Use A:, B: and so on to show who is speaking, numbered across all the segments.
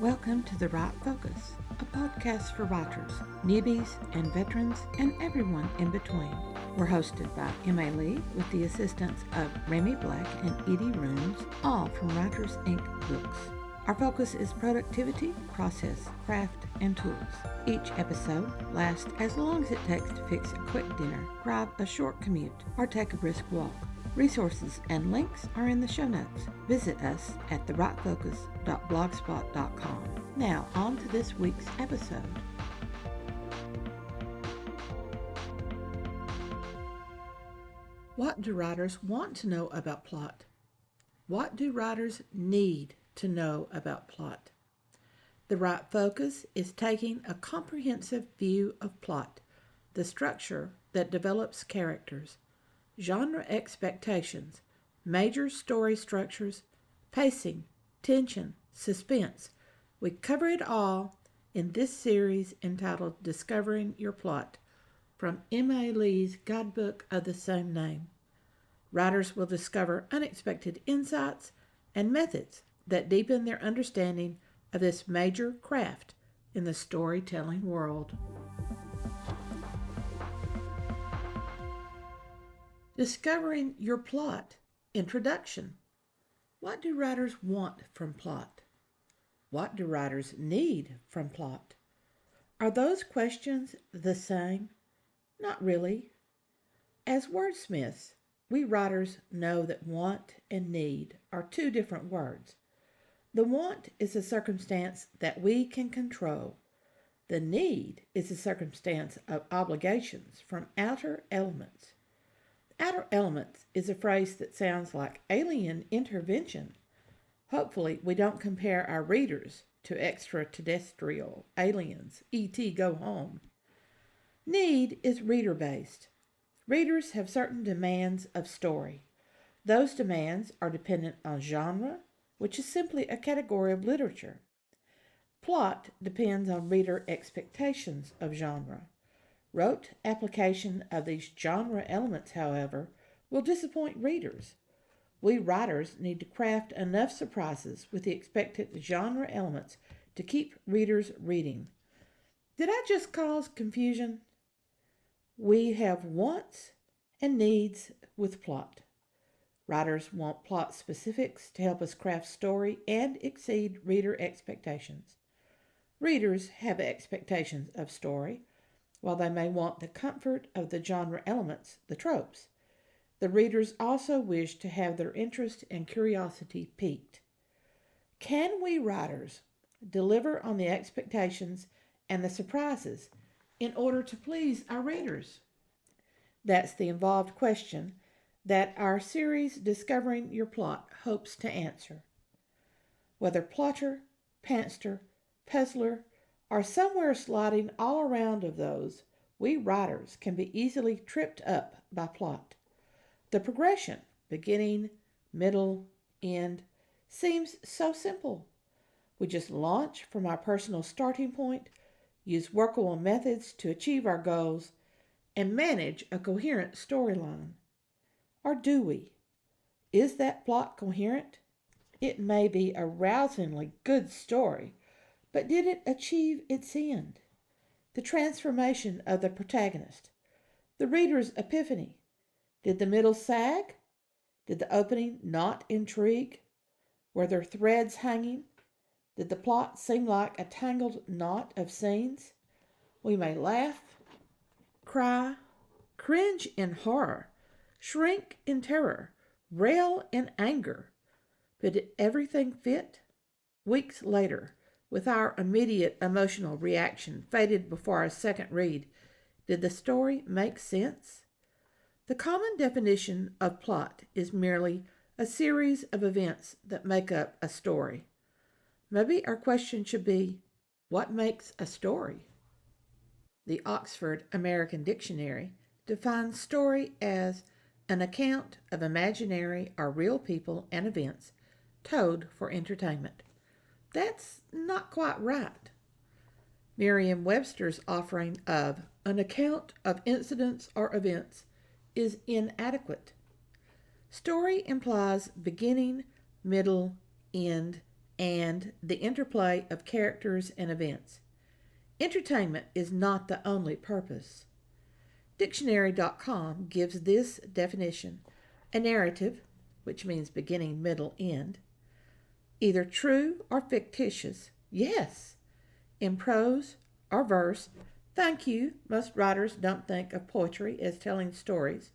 A: Welcome to The Right Focus, a podcast for writers, newbies, and veterans, and everyone in between. We're hosted by Emma Lee with the assistance of Remy Black and Edie Runes, all from Writers Inc. Books. Our focus is productivity, process, craft, and tools. Each episode lasts as long as it takes to fix a quick dinner, grab a short commute, or take a brisk walk. Resources and links are in the show notes. Visit us at therightfocus.blogspot.com. Now, on to this week's episode. What do writers want to know about plot? What do writers need to know about plot? The Right Focus is taking a comprehensive view of plot, the structure that develops characters, genre expectations, major story structures, pacing, tension, suspense. We cover it all in this series entitled Discovering Your Plot, from Emma Lee's guidebook of the same name. Writers will discover unexpected insights and methods that deepen their understanding of this major craft in the storytelling world. Discovering Your Plot. Introduction. What do writers want from plot? What do writers need from plot? Are those questions the same? Not really. As wordsmiths, we writers know that want and need are two different words. The want is a circumstance that we can control. The need is a circumstance of obligations from outer elements. Outer elements is a phrase that sounds like alien intervention. Hopefully, we don't compare our readers to extraterrestrial aliens, E.T. go home. Need is reader-based. Readers have certain demands of story. Those demands are dependent on genre, which is simply a category of literature. Plot depends on reader expectations of genre. Rote application of these genre elements, however, will disappoint readers. We writers need to craft enough surprises with the expected genre elements to keep readers reading. Did I just cause confusion? We have wants and needs with plot. Writers want plot specifics to help us craft story and exceed reader expectations. Readers have expectations of story, while they may want the comfort of the genre elements, the tropes. The readers also wish to have their interest and curiosity piqued. Can we writers deliver on the expectations and the surprises in order to please our readers? That's the involved question that our series Discovering Your Plot hopes to answer. Whether plotter, pantster, puzzler, or somewhere sliding all around of those, we writers can be easily tripped up by plot. The progression, beginning, middle, end, seems so simple. We just launch from our personal starting point, use workable methods to achieve our goals, and manage a coherent storyline. Or do we? Is that plot coherent? It may be a rousingly good story, but did it achieve its end? The transformation of the protagonist, the reader's epiphany. Did the middle sag? Did the opening not intrigue? Were there threads hanging? Did the plot seem like a tangled knot of scenes? We may laugh, cry, cringe in horror, shrink in terror, rail in anger. But did everything fit? Weeks later, with our immediate emotional reaction faded before our second read, did the story make sense? The common definition of plot is merely a series of events that make up a story. Maybe our question should be, what makes a story? The Oxford American Dictionary defines story as an account of imaginary or real people and events told for entertainment. That's not quite right. Merriam-Webster's offering of an account of incidents or events is inadequate. Story implies beginning, middle, end, and the interplay of characters and events. Entertainment is not the only purpose. Dictionary.com gives this definition: a narrative, which means beginning, middle, end, either true or fictitious, yes, in prose or verse. Thank you, most writers don't think of poetry as telling stories.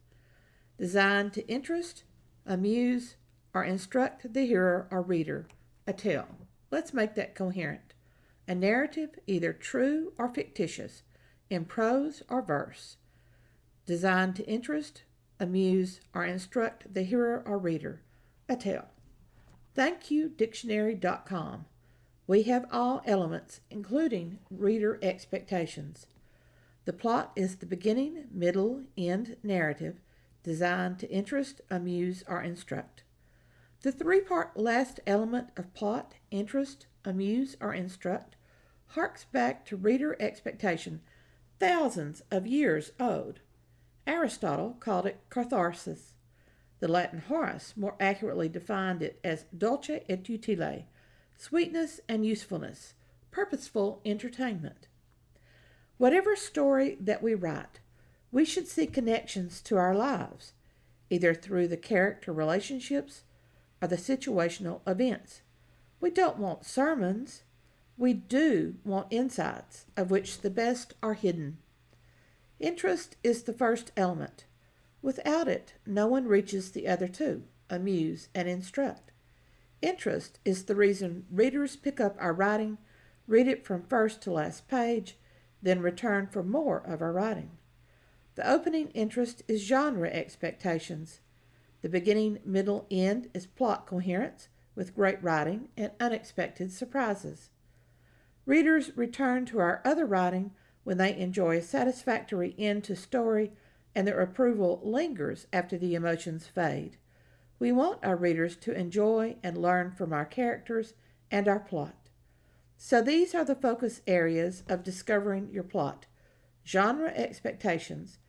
A: Designed to interest, amuse, or instruct the hearer or reader. A tale. Let's make that coherent. A narrative, either true or fictitious, in prose or verse. Designed to interest, amuse, or instruct the hearer or reader. A tale. Thank you, Dictionary.com. We have all elements, including reader expectations. The plot is the beginning, middle, end narrative designed to interest, amuse, or instruct. The three-part last element of plot, interest, amuse, or instruct harks back to reader expectation thousands of years old. Aristotle called it catharsis. The Latin Horace more accurately defined it as dulce et utile, sweetness and usefulness, purposeful entertainment. Whatever story that we write, we should see connections to our lives, either through the character relationships or the situational events. We don't want sermons. We do want insights, of which the best are hidden. Interest is the first element. Without it, no one reaches the other two, amuse and instruct. Interest is the reason readers pick up our writing, read it from first to last page, then return for more of our writing. The opening interest is genre expectations. The beginning, middle, end is plot coherence with great writing and unexpected surprises. Readers return to our other writing when they enjoy a satisfactory end to story and their approval lingers after the emotions fade. We want our readers to enjoy and learn from our characters and our plot. So these are the focus areas of discovering your plot: genre expectations,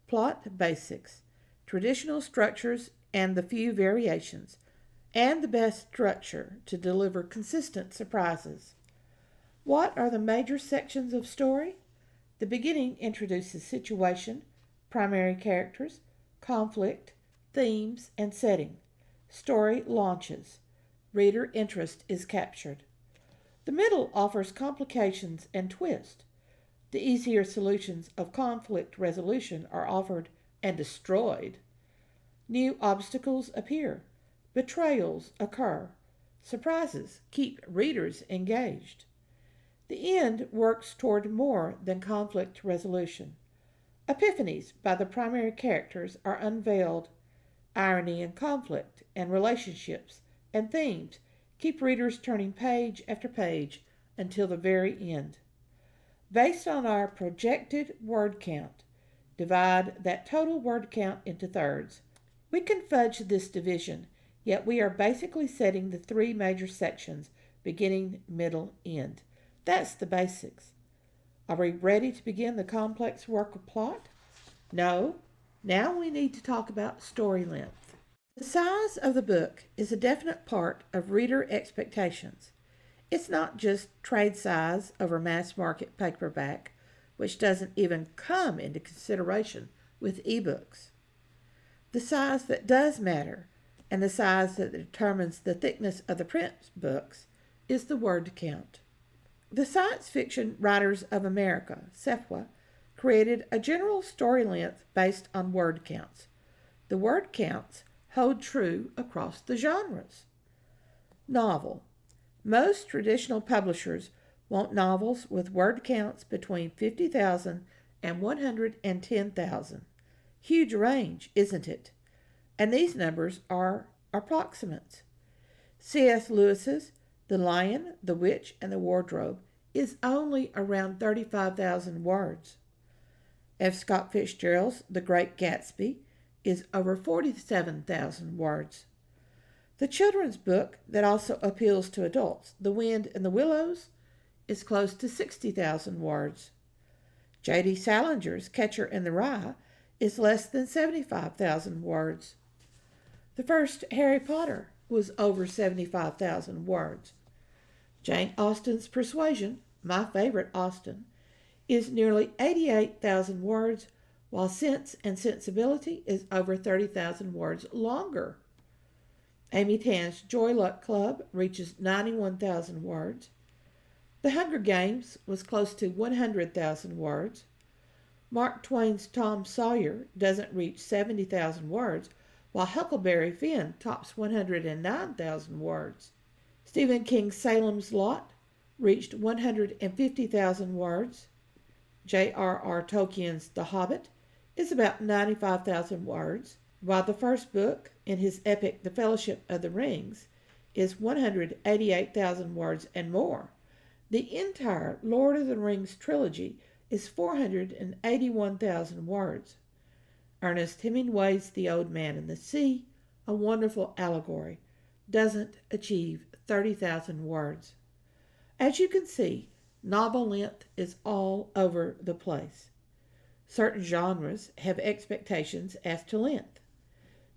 A: plot basics, traditional structures and the few variations, and the best structure to deliver consistent surprises. What are the major sections of story? The beginning introduces situation, primary characters, conflict, themes, and setting. Story launches. Reader interest is captured. The middle offers complications and twist. The easier solutions of conflict resolution are offered and destroyed. New obstacles appear. Betrayals occur. Surprises keep readers engaged. The end works toward more than conflict resolution. Epiphanies by the primary characters are unveiled. Irony and conflict and relationships and themes keep readers turning page after page until the very end. Based on our projected word count, divide that total word count into thirds. We can fudge this division, yet we are basically setting the three major sections: beginning, middle, end. That's the basics. Are we ready to begin the complex work of plot? No. Now we need to talk about story length. The size of the book is a definite part of reader expectations. It's not just trade size over mass market paperback, which doesn't even come into consideration with ebooks. The size that does matter, and the size that determines the thickness of the print books, is the word count. The Science Fiction Writers of America, SFWA, created a general story length based on word counts. The word counts hold true across the genres. Novel. Most traditional publishers want novels with word counts between 50,000 and 110,000. Huge range, isn't it? And these numbers are approximates. C.S. Lewis's The Lion, the Witch, and the Wardrobe is only around 35,000 words. F. Scott Fitzgerald's The Great Gatsby is over 47,000 words. The children's book that also appeals to adults, The Wind in the Willows, is close to 60,000 words. J.D. Salinger's Catcher in the Rye is less than 75,000 words. The first Harry Potter was over 75,000 words. Jane Austen's Persuasion, my favorite Austen, is nearly 88,000 words, while Sense and Sensibility is over 30,000 words longer. Amy Tan's Joy Luck Club reaches 91,000 words. The Hunger Games was close to 100,000 words. Mark Twain's Tom Sawyer doesn't reach 70,000 words, while Huckleberry Finn tops 109,000 words. Stephen King's Salem's Lot reached 150,000 words. J.R.R. Tolkien's The Hobbit is about 95,000 words, while the first book in his epic The Fellowship of the Rings is 188,000 words and more. The entire Lord of the Rings trilogy is 481,000 words. Ernest Hemingway's The Old Man and the Sea, a wonderful allegory, doesn't achieve 30,000 words. As you can see, novel length is all over the place. Certain genres have expectations as to length.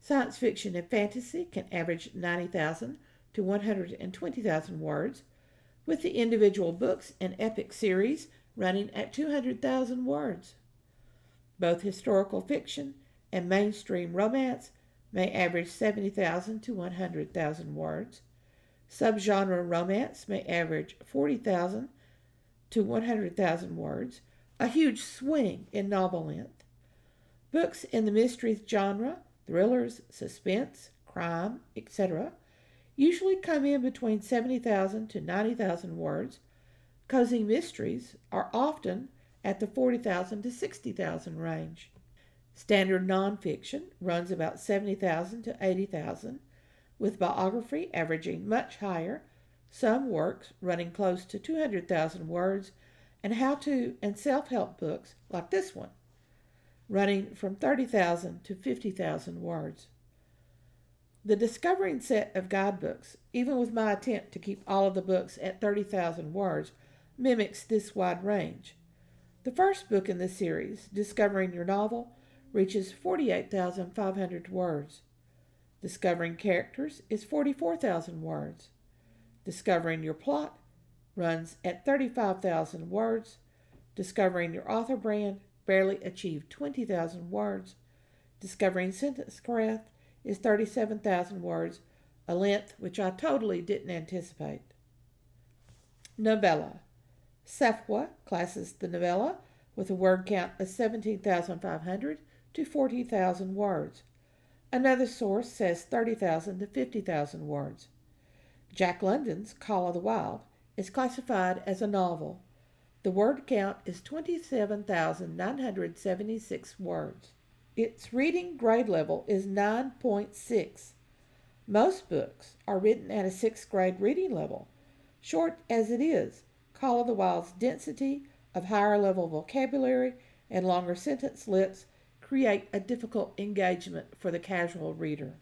A: Science fiction and fantasy can average 90,000 to 120,000 words, with the individual books and epic series running at 200,000 words. Both historical fiction and mainstream romance may average 70,000 to 100,000 words. Subgenre romance may average 40,000 to 100,000 words, a huge swing in novel length. Books in the mystery genre, thrillers, suspense, crime, etc., usually come in between 70,000 to 90,000 words. Cozy mysteries are often at the 40,000 to 60,000 range. Standard nonfiction runs about 70,000 to 80,000, with biography averaging much higher, some works running close to 200,000 words, and how-to and self-help books like this one, running from 30,000 to 50,000 words. The Discovering set of guidebooks, even with my attempt to keep all of the books at 30,000 words, mimics this wide range. The first book in the series, Discovering Your Novel, reaches 48,500 words. Discovering Characters is 44,000 words. Discovering Your Plot runs at 35,000 words. Discovering Your Author Brand barely achieved 20,000 words. Discovering Sentence Craft is 37,000 words, a length which I totally didn't anticipate. Novella. Safwa classes the novella with a word count of 17,500 to 40,000 words. Another source says 30,000 to 50,000 words. Jack London's Call of the Wild is classified as a novel. The word count is 27,976 words. Its reading grade level is 9.6. Most books are written at a 6th grade reading level. Short as it is, Call of the Wild's density of higher level vocabulary and longer sentence lists create a difficult engagement for the casual reader.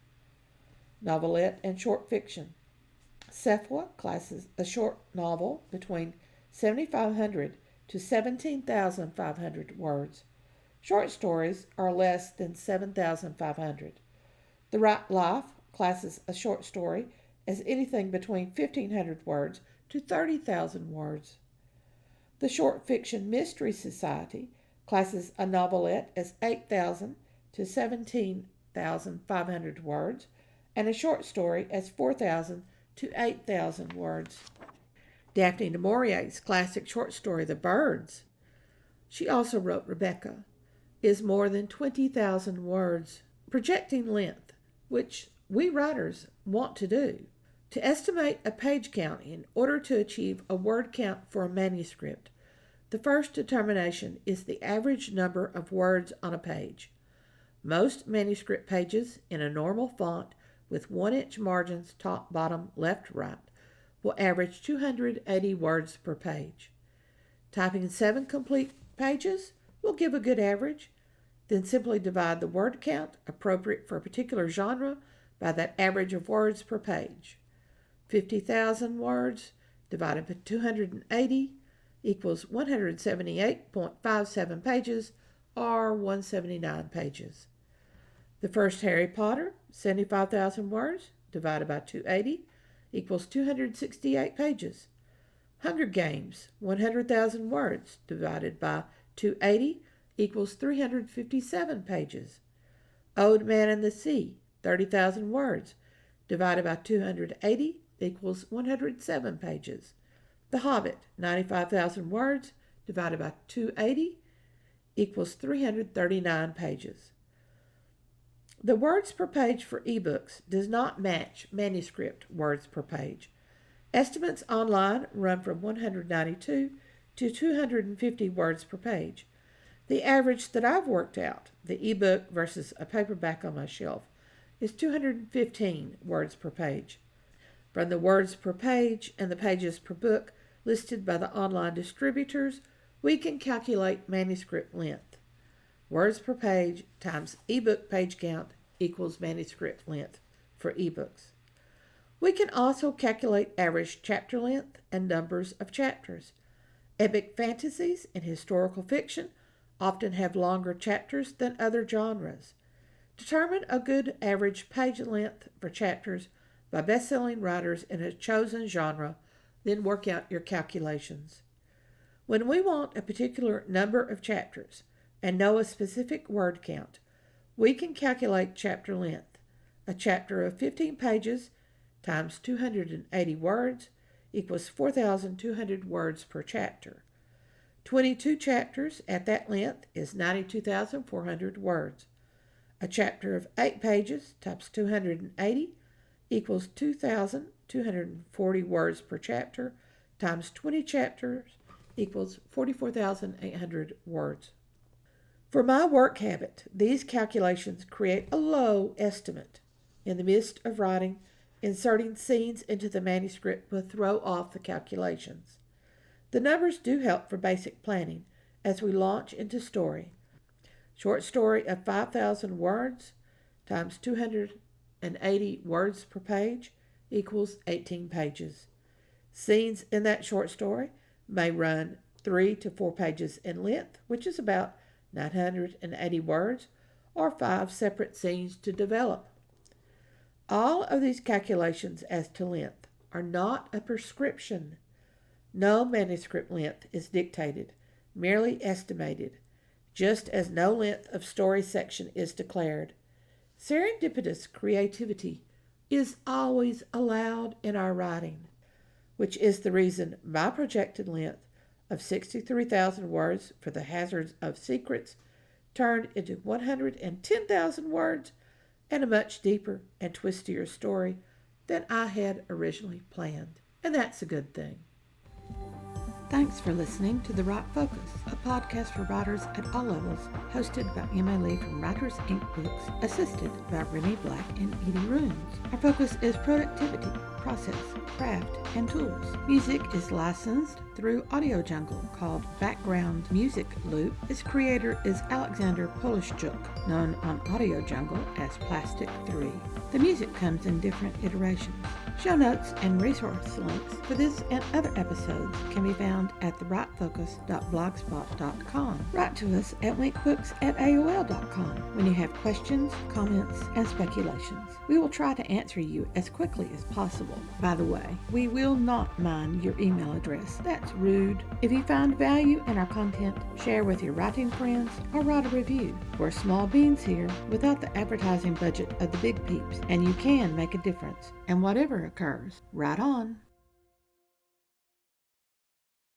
A: Novelette and short fiction. Safwa classes a short novel between 7,500 to 17,500 words. Short stories are less than 7,500. The Right Life classes a short story as anything between 1,500 words to 30,000 words. The Short Fiction Mystery Society classes a novelette as 8,000 to 17,500 words and a short story as 4,000 to 8,000 words. Daphne du Maurier's classic short story, The Birds, she also wrote Rebecca, is more than 20,000 words. Projecting length, which we writers want to do, to estimate a page count in order to achieve a word count for a manuscript, the first determination is the average number of words on a page. Most manuscript pages in a normal font with 1-inch margins top, bottom, left, right will average 280 words per page. Typing 7 complete pages will give a good average. Then simply divide the word count appropriate for a particular genre by that average of words per page. 50,000 words divided by 280 equals 178.57 pages or 179 pages. The first Harry Potter, 75,000 words divided by 280 equals 268 pages. Hunger Games, 100,000 words divided by 280 equals 357 pages. Old Man and the Sea, 30,000 words divided by 280 equals 107 pages. The Hobbit, 95,000 words divided by 280 equals 339 pages. The words per page for ebooks does not match manuscript words per page. Estimates online run from 192 to 250 words per page. The average that I've worked out, the ebook versus a paperback on my shelf, is 215 words per page. From the words per page and the pages per book listed by the online distributors, we can calculate manuscript length. Words per page times ebook page count equals manuscript length for ebooks. We can also calculate average chapter length and numbers of chapters. Epic fantasies and historical fiction often have longer chapters than other genres. Determine a good average page length for chapters by best-selling writers in a chosen genre, then work out your calculations. When we want a particular number of chapters and know a specific word count, we can calculate chapter length. A chapter of 15 pages times 280 words equals 4,200 words per chapter. 22 chapters at that length is 92,400 words. A chapter of 8 pages times 280 equals 2,240 words per chapter times 20 chapters equals 44,800 words. For my work habit, these calculations create a low estimate. In the midst of writing, inserting scenes into the manuscript will throw off the calculations. The numbers do help for basic planning as we launch into story. Short story of 5,000 words times 280 words per page equals 18 pages. Scenes in that short story may run 3 to 4 pages in length, which is about 980 words, or 5 separate scenes to develop. All of these calculations as to length are not a prescription. No manuscript length is dictated, merely estimated, just as no length of story section is declared. Serendipitous creativity is always allowed in our writing, which is the reason my projected length of 63,000 words for The Hazards of Secrets turned into 110,000 words and a much deeper and twistier story than I had originally planned. And that's a good thing. Thanks for listening to The Right Focus, a podcast for writers at all levels, hosted by Emma Lee from Writers Inc. Books, assisted by Renee Black and Edie Runes. Our focus is productivity, process, craft, and tools. Music is licensed through Audio Jungle, called Background Music Loop. Its creator is Alexander Polishchuk, known on Audio Jungle as Plastic 3. The music comes in different iterations. Show notes and resource links for this and other episodes can be found at therightfocus.blogspot.com. Write to us at winkbooks@aol.com when you have questions, comments, and speculations. We will try to answer you as quickly as possible. By the way, we will not mind your email address. That's rude. If you find value in our content, share with your writing friends or write a review. We're small beans here without the advertising budget of the big peeps, and you can make a difference. And whatever occurs, write on.